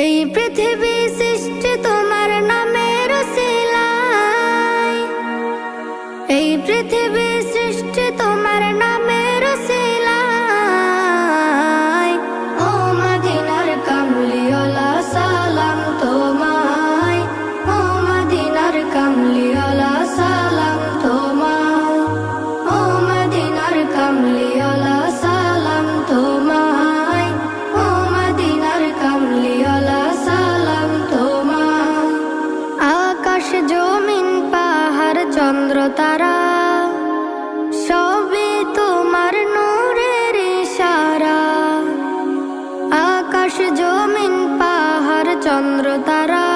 এই পৃথিবী সৃষ্টি তোমার নামের উসিলায়, এই পৃথিবী সৃষ্টি তোমার নামের উসিলায়। ও মদিনার কামলিওয়ালা সালাম তোমায়, ও মদিনার কামলিওয়ালা সালাম তোমায়, ও মদিনার কামলিওয়ালা সালাম তোমায়, ও মদিনার কামলিওয়ালা সালাম তোমায়। আকাশ জমিন পাহাড় চন্দ্র তারা সবই তোমার নূরের ইশারা। আকাশ জমিন পাহাড় চন্দ্র তারা